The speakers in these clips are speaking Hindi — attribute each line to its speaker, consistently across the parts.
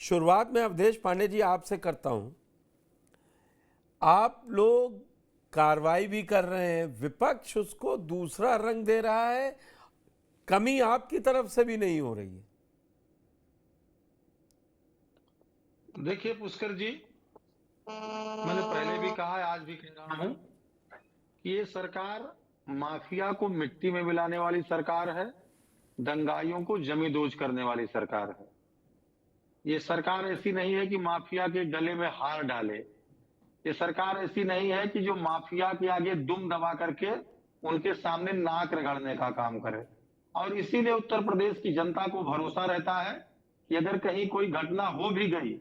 Speaker 1: शुरुआत में अवधेश पांडे जी आपसे करता हूं। आप लोग कार्रवाई भी कर रहे हैं, विपक्ष उसको दूसरा रंग दे रहा है, कमी आपकी तरफ से भी नहीं हो रही है।
Speaker 2: देखिए पुष्कर जी, मैंने पहले भी कहा है, आज भी कह रहा हूं कि ये सरकार माफिया को मिट्टी में मिलाने वाली सरकार है, दंगाइयों को जमींदोज करने वाली सरकार है। ये सरकार ऐसी नहीं है कि माफिया के गले में हार डाले। ये सरकार ऐसी नहीं है कि जो माफिया के आगे दुम दबा करके उनके सामने नाक रगड़ने का काम करे। और इसीलिए उत्तर प्रदेश की जनता को भरोसा रहता है कि अगर कहीं कोई घटना हो भी गई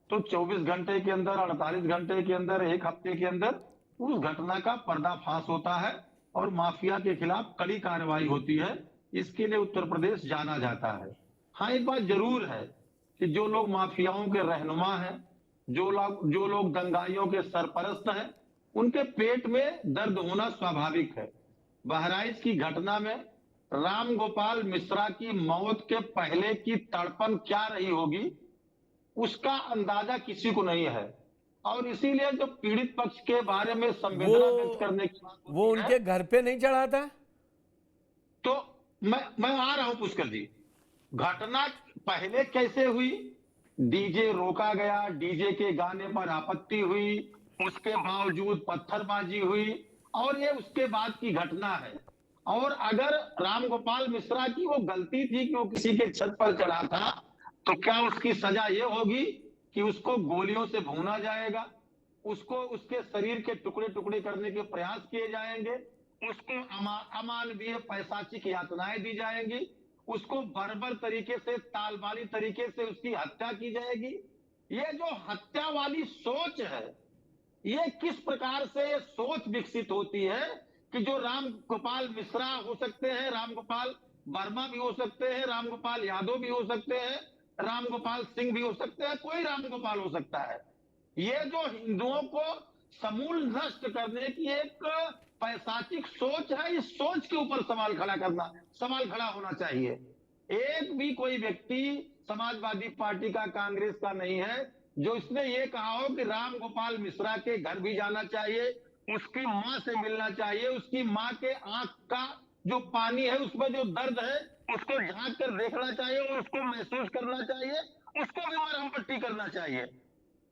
Speaker 2: तो 24 घंटे के अंदर, 48 घंटे के अंदर, एक हफ्ते के अंदर उस घटना का पर्दाफाश होता है और माफिया के खिलाफ कड़ी कार्रवाई होती है। इसके लिए उत्तर प्रदेश जाना जाता है। हाँ, एक बात जरूर है कि जो लोग माफियाओं के रहनुमा हैं, जो लोग दंगाइयों के सरपरस्त हैं, उनके पेट में दर्द होना स्वाभाविक है। बहराइच की घटना में राम गोपाल मिश्रा की मौत के पहले की तड़पन क्या रही होगी, उसका अंदाजा किसी को नहीं है। और इसीलिए जो पीड़ित पक्ष के बारे में संवेदना व्यक्त करने की बात
Speaker 1: वो
Speaker 2: होती है,
Speaker 1: उनके घर पे नहीं चढ़ा था।
Speaker 2: तो मैं आ रहा हूं पुष्कर जी। घटना पहले कैसे हुई? डीजे रोका गया, डीजे के गाने पर आपत्ति हुई, उसके बावजूद पत्थरबाजी हुई, और ये उसके बाद की घटना है। और अगर रामगोपाल मिश्रा की वो गलती थी कि वो किसी के छत पर चढ़ा था, तो क्या उसकी सजा ये होगी कि उसको गोलियों से भूना जाएगा, उसको उसके शरीर के टुकड़े टुकड़े करने के प्रयास किए जाएंगे, उसको अमानवीय पैशाचिक यातनाएं दी जाएंगी, उसको बर्बर तरीके से, तालबाली तरीके से उसकी हत्या की जाएगी। ये जो हत्या वाली सोच है, ये किस प्रकार से ये सोच विकसित होती है कि जो राम गोपाल मिश्रा हो सकते हैं, राम गोपाल वर्मा भी हो सकते हैं, राम गोपाल यादव भी हो सकते हैं, राम गोपाल सिंह भी हो सकते हैं, कोई राम गोपाल हो सकता है। ये जो हिंदुओं को समूल नष्ट करने की एक पैशाचिक सोच है, इस सोच के ऊपर सवाल खड़ा होना चाहिए। एक भी कोई व्यक्ति समाजवादी पार्टी का, कांग्रेस का नहीं है जो इसने ये कहा हो कि राम गोपाल मिश्रा के घर भी जाना चाहिए, उसकी मां से मिलना चाहिए, उसकी मां के आंख का जो पानी है, उसमें जो दर्द है, उसको झांक कर देखना चाहिए और उसको महसूस करना चाहिए, उसको भी मरहम पट्टी करना चाहिए।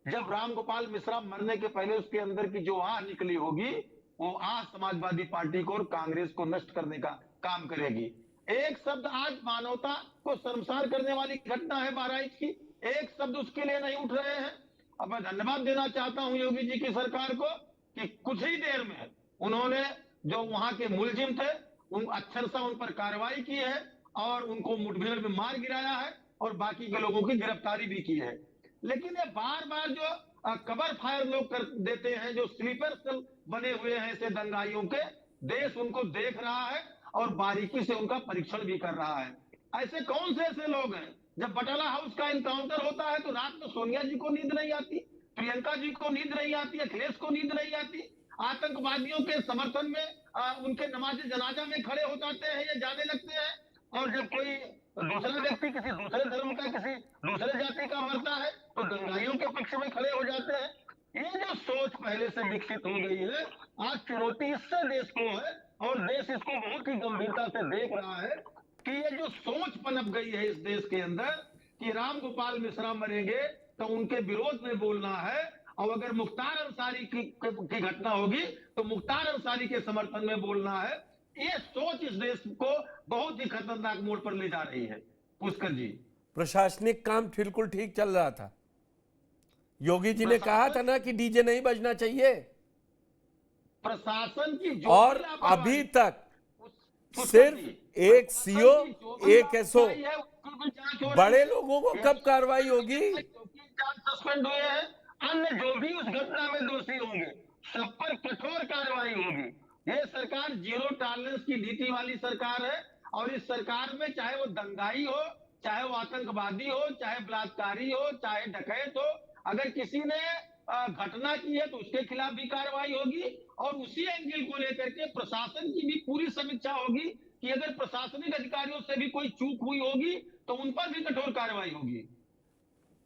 Speaker 2: जब राम गोपाल मिश्रा मरने के पहले उसके अंदर की जो आह निकली होगी, वो आह समाजवादी पार्टी को और कांग्रेस को नष्ट करने का काम करेगी। एक शब्द आज मानवता को शर्मसार करने वाली घटना है बहराइच की, एक शब्द उसके लिए नहीं उठ रहे हैं। अब मैं धन्यवाद देना चाहता हूं योगी जी की सरकार को कि कुछ ही देर में उन्होंने जो वहां के मुलजिम थे, उन अक्षरशः उन पर कार्रवाई की है और उनको मुठभेड़ में मार गिराया है और बाकी के लोगों की गिरफ्तारी भी की है। लेकिन ये बार बार जो कवर फायर लोग कर देते हैं, जो स्लीपर सेल बने हुए हैं ऐसे दंगाइयों के, देश उनको देख रहा है और बारीकी से उनका परीक्षण भी कर रहा है। ऐसे कौन से ऐसे लोग हैं? जब बटाला हाउस का इनकाउंटर होता है तो रात में सोनिया जी को नींद नहीं आती, प्रियंका जी को नींद नहीं आती, अखिलेश को नींद नहीं आती, आतंकवादियों के समर्थन में उनके नमाज जनाजा में खड़े हो जाते हैं या जाने लगते हैं। और जब कोई दूसरा व्यक्ति किसी दूसरे धर्म का, किसी दूसरे जाति का मरता है तो दंगाइयों के पक्ष में खड़े हो जाते हैं। ये जो सोच पहले से विकसित हो गई है, आज चुनौती इससे देश को है और देश इसको बहुत ही गंभीरता से देख रहा है कि ये जो सोच पनप गई है इस देश के अंदर कि राम गोपाल मिश्रा मरेंगे तो उनके विरोध में बोलना है, और अगर मुख्तार अंसारी की घटना होगी तो मुख्तार अंसारी के समर्थन में बोलना है। ये सोच इस देश को बहुत ही खतरनाक मोड़ पर ले जा रही है पुष्कर जी।
Speaker 1: प्रशासनिक काम बिल्कुल ठीक चल रहा था। योगी जी ने कहा था ना कि डीजे नहीं बजना चाहिए,
Speaker 2: प्रशासन की जो
Speaker 1: और अभी तक सिर्फ एक सीओ, एक एसओ, बड़े लोगों को कब कार्रवाई होगी?
Speaker 2: सस्पेंड हुए हैं, अन्य जो भी उस घटना में दोषी होंगे सब पर कठोर कार्रवाई होगी। ये सरकार जीरो टॉलरेंस की नीति वाली सरकार है और इस सरकार में चाहे वो दंगाई हो, चाहे वो आतंकवादी हो, चाहे बलात्कारी हो, चाहे डकैत हो, अगर किसी ने घटना की है तो उसके खिलाफ भी कार्रवाई होगी। और उसी एंगल को लेकर के प्रशासन की भी पूरी समीक्षा होगी कि अगर प्रशासनिक अधिकारियों से भी कोई चूक हुई होगी तो उन पर भी कठोर कार्रवाई होगी।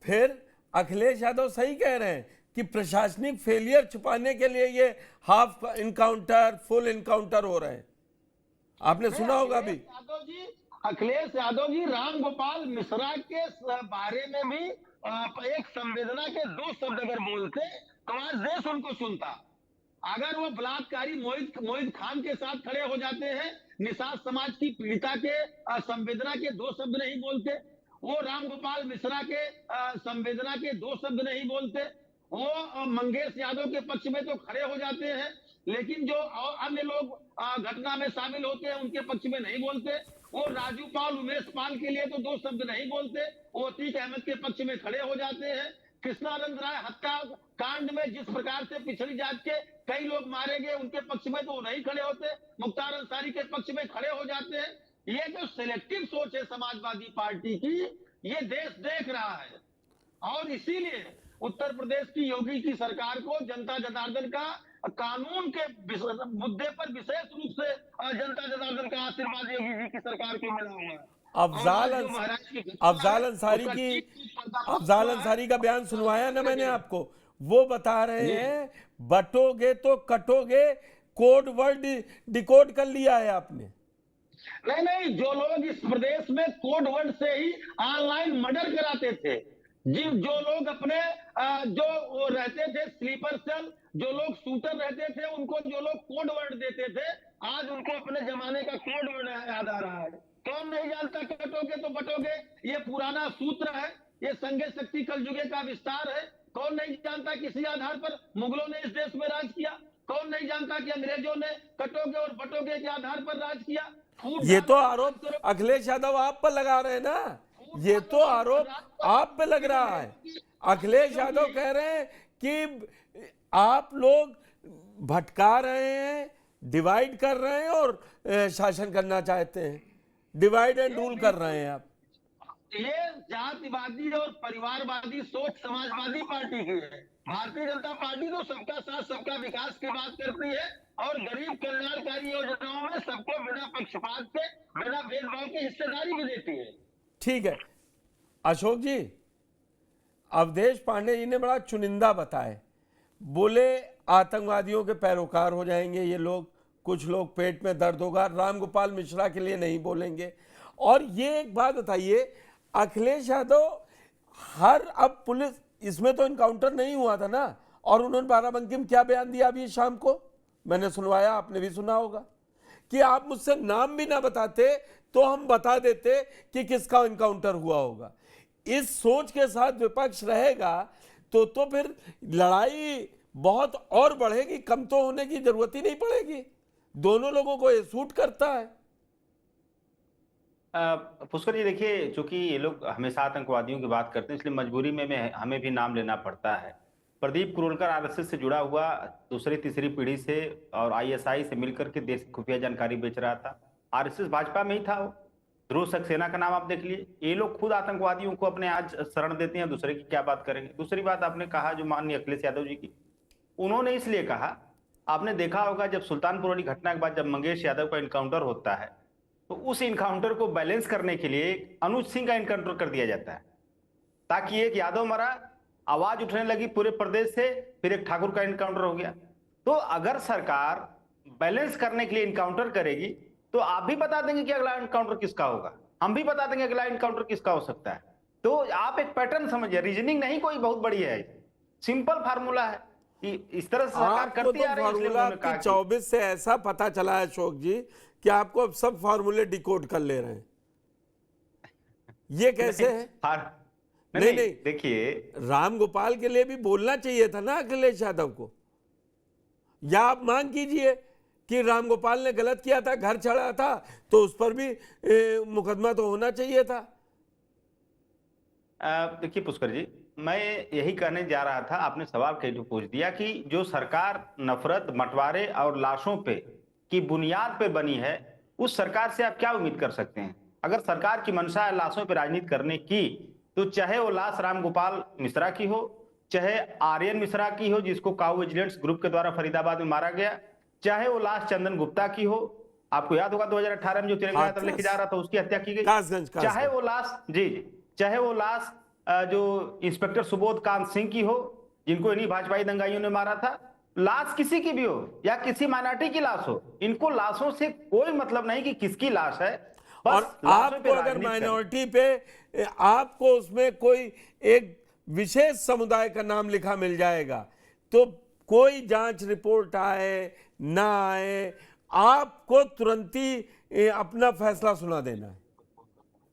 Speaker 1: फिर अखिलेश यादव सही कह रहे हैं कि प्रशासनिक फेलियर छुपाने के लिए ये हाफ इनकाउंटर फुल इनकाउंटर हो रहे हैं। आपने सुना होगा भी।
Speaker 2: अखिलेश यादव जी राम गोपाल मिश्रा के बारे में भी एक संवेदना के दो शब्द अगर बोलते तो आज देश उनको सुनता। अगर वो बलात्कारी मोहित खान के साथ खड़े हो जाते हैं, निषाद समाज की पीड़िता के संवेदना के दो शब्द नहीं बोलते, वो राम गोपाल मिश्रा के संवेदना के दो शब्द नहीं बोलते, वो मंगेश यादव के पक्ष में तो खड़े हो जाते हैं, लेकिन जो अन्य लोग घटना में शामिल होते हैं उनके पक्ष में नहीं बोलते। वो राजू पाल उमेश पाल के लिए तो दो शब्द नहीं बोलते, वो अतीक अहमद के पक्ष में खड़े हो जाते हैं। कृष्णानंद राय हत्या कांड में जिस प्रकार से पिछड़ी जात के कई लोग मारे गए उनके पक्ष में तो वो नहीं खड़े होते, मुख्तार अंसारी के पक्ष में खड़े हो जाते हैं। ये जो सिलेक्टिव सोच है समाजवादी पार्टी की, ये देश देख रहा है और इसीलिए उत्तर प्रदेश की योगी की सरकार को जनता जनार्दन का कानून के मुद्दे पर विशेष रूप से जनता जनार्दन का आशीर्वाद योगी जी की सरकार को मिला हुआ है।
Speaker 1: अफजाल अंसारी का बयान सुनवाया ना मैंने आपको, वो बता रहे हैं बटोगे तो कटोगे, कोड वर्ड डिकोड कर लिया है आपने।
Speaker 2: नहीं, जो लोग इस प्रदेश में कोड वर्ड से ही ऑनलाइन मर्डर कराते थे, जो लोग अपने जो रहते थे स्लीपर सेल, जो लोग शूटर रहते थे, उनको जो लोग कोड वर्ड देते थे, आज उनको अपने जमाने का कोड वर्ड याद आ रहा है। कौन नहीं जानता कटोगे तो बटोगे, ये पुराना सूत्र है, ये संघे शक्ति कलयुगे का विस्तार है। कौन नहीं जानता किसी आधार पर मुगलों ने इस देश में राज किया, कौन नहीं जानता कि अंग्रेजों ने कटोगे और बटोगे के आधार पर राज किया।
Speaker 1: ये तो आरोप अखिलेश यादव आप पर लगा रहे हैं ना, ये तो आरोप आप पे लग रहा है। अखिलेश यादव कह रहे हैं कि आप लोग भटका रहे हैं, डिवाइड कर रहे हैं और शासन करना चाहते हैं, डिवाइड एंड रूल कर रहे हैं आप।
Speaker 2: ये जातिवादी और परिवारवादी सोच समाजवादी पार्टी की है। भारतीय जनता पार्टी तो सबका साथ सबका विकास की बात करती है और गरीब कल्याणकारी योजनाओं में सबको बिना पक्षपात के बिना भेदभाव की हिस्सेदारी भी देती है।
Speaker 1: ठीक है अशोक जी, अवधेश पांडे जी ने बड़ा चुनिंदा बताए, बोले आतंकवादियों के पैरोकार हो जाएंगे ये लोग, कुछ लोग पेट में दर्द होगा, राम गोपाल मिश्रा के लिए नहीं बोलेंगे। और ये एक बात बताइए, अखिलेश यादव अब पुलिस इसमें तो इनकाउंटर नहीं हुआ था ना, और उन्होंने बाराबंकी में क्या बयान दिया अभी शाम को, मैंने सुनवाया, आपने भी सुना होगा, कि आप मुझसे नाम भी ना बताते तो हम बता देते कि किसका इनकाउंटर हुआ होगा। इस सोच के साथ विपक्ष रहेगा तो फिर लड़ाई बहुत और बढ़ेगी, कम तो होने की जरूरत ही नहीं पड़ेगी। दोनों लोगों को ये सूट करता है।
Speaker 3: पुष्कर जी देखिए, चूंकि ये लोग हमेशा आतंकवादियों की बात करते हैं, इसलिए मजबूरी में हमें भी नाम लेना पड़ता है। प्रदीप कुरोलकर आरएसएस से जुड़ा हुआ दूसरी तीसरी पीढ़ी से और आईएसआई से मिलकर के देश की खुफिया जानकारी बेच रहा था। आरएसएस भाजपा में ही था वो। ध्रुव सक्सेना का नाम आप देख लिए। ये लोग खुद आतंकवादियों को अपने आज शरण देते हैं, दूसरे की क्या बात करेंगे। दूसरी बात आपने कहा जो माननीय अखिलेश यादव जी की, उन्होंने इसलिए कहा, आपने देखा होगा जब सुल्तानपुर वाली घटना के बाद जब मंगेश यादव का इनकाउंटर होता है तो उस इनकाउंटर को बैलेंस करने के लिए अनुज सिंह का इनकाउंटर कर दिया जाता है, ताकि एक यादव मरा, आवाज उठने लगी पूरे प्रदेश से, फिर एक ठाकुर का इनकाउंटर हो गया। तो अगर सरकार बैलेंस करने के लिए इनकाउंटर करेगी तो आप भी बता देंगे कि अगला इनकाउंटर किसका होगा, हम भी बता देंगे अगला इनकाउंटर किसका हो सकता है। तो आप एक पैटर्न समझिए, रीजनिंग नहीं कोई बहुत बड़ी है, सिंपल फार्मूला है कि इस तरह से सरकार करती आ रही है। इसलिए उन्होंने कहा
Speaker 1: 24 से ऐसा पता चला है अशोक जी कि आपको अब सब फार्मूले डिकोड कर ले रहे हैं, ये कैसे है? नहीं
Speaker 3: देखिए,
Speaker 1: राम गोपाल के लिए भी बोलना चाहिए था ना अखिलेश यादव को, या आप मांग कीजिए कि राम गोपाल ने गलत किया था, घर चढ़ा था, तो उस पर भी मुकदमा तो होना चाहिए था।
Speaker 3: देखिए पुष्कर जी, मैं यही कहने जा रहा था, आपने सवाल कहीं पूछ दिया कि जो सरकार नफरत, बंटवारे और लाशों पे की बुनियाद पे बनी है, उस सरकार से आप क्या उम्मीद कर सकते हैं। अगर सरकार की मंशा है लाशों पे राजनीति करने की, तो चाहे वो लाश राम गोपाल मिश्रा की हो, चाहे आर्यन मिश्रा की हो जिसको काऊ विजिलेंस ग्रुप के द्वारा फरीदाबाद में मारा गया, चाहे वो लाश चंदन गुप्ता की हो, आपको याद होगा 2018 में जो तेलंगाना तरफ लेके जा रहा था उसकी हत्या की गई, चाहे वो लाश चाहे वो लाश जो इंस्पेक्टर सुबोध कांत सिंह की हो, जिनको इन्हीं भाजपाई दंगाइयों ने मारा था, लाश किसी की भी हो या किसी माइनॉरिटी की लाश हो, इनको लाशों से कोई मतलब नहीं कि किसकी लाश है, बस
Speaker 1: और
Speaker 3: लाशों पे
Speaker 1: आपको अगर
Speaker 3: राजनीति करनी।
Speaker 1: माइनॉरिटी पे आपको उसमें कोई एक विशेष समुदाय का नाम लिखा मिल जाएगा, तो कोई जांच रिपोर्ट आए ना आए, आपको तुरंत ही अपना फैसला सुना देना है,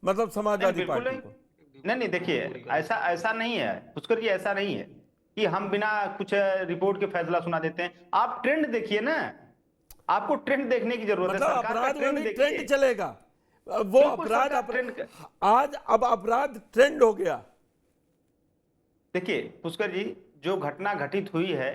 Speaker 1: मतलब समाजवादी
Speaker 3: बिल्कुल
Speaker 1: पार्टी
Speaker 3: नहीं।
Speaker 1: को।
Speaker 3: नहीं देखिए, ऐसा ऐसा नहीं है पुष्कर जी, ऐसा नहीं है कि हम बिना कुछ रिपोर्ट के फैसला सुना देते हैं। आप ट्रेंड देखिए ना, आपको ट्रेंड देखने की जरूरत है,
Speaker 1: मतलब
Speaker 3: सरकार का
Speaker 1: अपराध में
Speaker 3: ट्रेंड
Speaker 1: भी
Speaker 3: देखिए।
Speaker 1: ट्रेंड चलेगा, वो
Speaker 3: बिल्कुल,
Speaker 1: अपराध
Speaker 3: सरकार ट्रेंड
Speaker 1: आज अब अपराध ट्रेंड हो गया।
Speaker 3: देखिए पुष्कर जी, जो घटना घटित हुई है,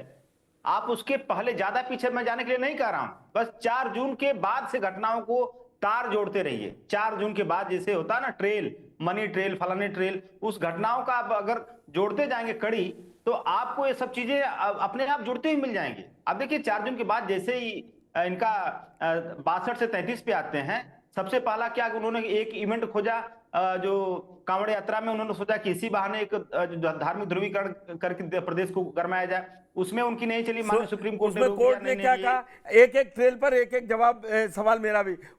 Speaker 3: आप उसके पहले ज्यादा पीछे मैं जाने के लिए नहीं कह रहा हूं, बस 4 जून के बाद से घटनाओं को तार जोड़ते रहिए। 4 जून के बाद जैसे होता है ना ट्रेल, मनी ट्रेल, फलाने ट्रेल, उस घटनाओं का आप अगर जोड़ते जाएंगे कड़ी, तो आपको ये सब चीजें अपने आप जुड़ते हुए मिल जाएंगे। अब देखिए 4 जून के बाद जैसे ही इनका 62 से 33 पे आते हैं, सबसे पहला क्या उन्होंने एक इवेंट खोजा, जो कांवड़ यात्रा में उन्होंने सोचा कि इसी बहाने एक धार्मिक ध्रुवीकरण करके प्रदेश को गरमाया जाए। उसमें उनकी नहीं चली, माननीय सुप्रीम कोर्ट ने
Speaker 1: उसमें
Speaker 3: रोक दिया,
Speaker 1: कोर्ट ने
Speaker 3: नहीं,
Speaker 1: क्या
Speaker 3: नहीं,
Speaker 1: कहा, एक एक ट्रेल पर एक एक जवाब सवाल मेरा भी,